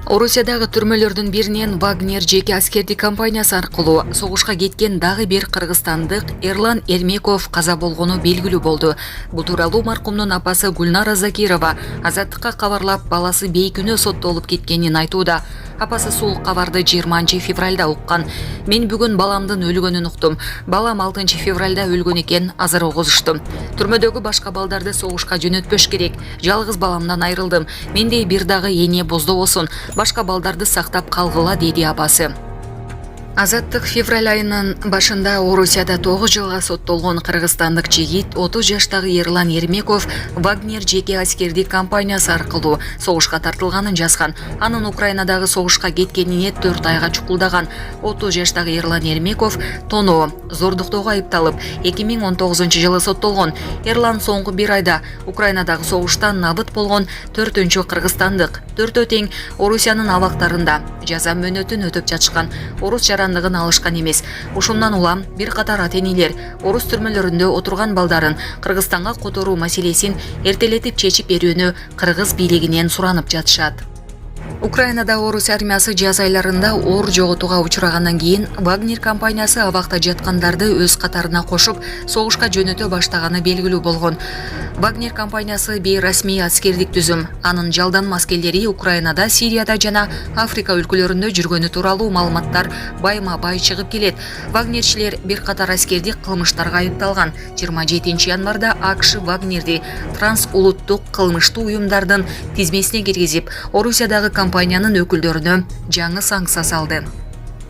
Орусиядагы түрмөлөрдүн биринен Вагнер жеке аскердик компаниясы аркылуу согушка кеткен дагы бир кыргызстандык Эрлан Эрмеков каза болгону белгилүү болду. Бул тууралуу маркумдун апасы Гүлнара Закирова Азаттыкка кабарлап, баласы бейкүнөө соттолуп кеткенин айтууда. Апасы сулук кабарды 20 февралда уккан. Мен бүгүн баламдын өлгөнүн уктум. Балам 6 февралда өлгөн экен, азыр огузуштум. Түрмөдөгү башка балдарды согушка жөнөтпөш керек. Жалгыз баламдан айрылдым. Мендей бир дагы эне боздобосун. Башка балдарды сактап калгыла, деди апасы. Азаттык февраль айынын башында Орусияда 9 жылга соттолгон кыргызстандык жигит 30 жаштагы Эрлан Эрмеков Вагнер жеке аскердик компаниясы аркылуу согушка тартылганын жазган. Анын Украинадагы согушка кеткенине 4 айга чукулдаган. 30 жаштагы Эрлан Эрмеков тоноо, зордуктоого айыпталып 2019 жылы соттолгон. Эрлан соңку бир айда Украинадагы согуштан набыт болгон 4-чү кыргызстандык. 4 тең Орусиянын абактарында жаза мөөнөтүн өтөп жатышкан. Орус жарандыгын алышкан эмес. Ушундан улам бир катар ата-энелер орус түрмөлөрүндө отурган балдарын Кыргызстанга которуу маселесин эртелетип чечип берүүнү кыргыз бийлигинен суранып жатышат. Украинада орус армиясы жаз айларында оор жоготууга учурагандан кийин Вагнер компаниясы абакта жаткандарды өз катарына кошуп, согушка жөнөтө баштаганы белгилүү болгон. Вагнер компаниясы бейрасмий аскердик түзүм. Анын жалданма аскерлери Украинада, Сирияда жана Африка өлкөлөрүндө жүргөнү тууралуу маалыматтар байма-бай чыгып келет. Вагнерчилер бир катар аскердик кылмыштарга айыпталган. 27 январда АКШ Вагнерди трансулуттук кылмыштуу уюмдардын тизмесине киргизип, Орусиядагы компаниянын өкүлдөрүнө жаңы санкция салды.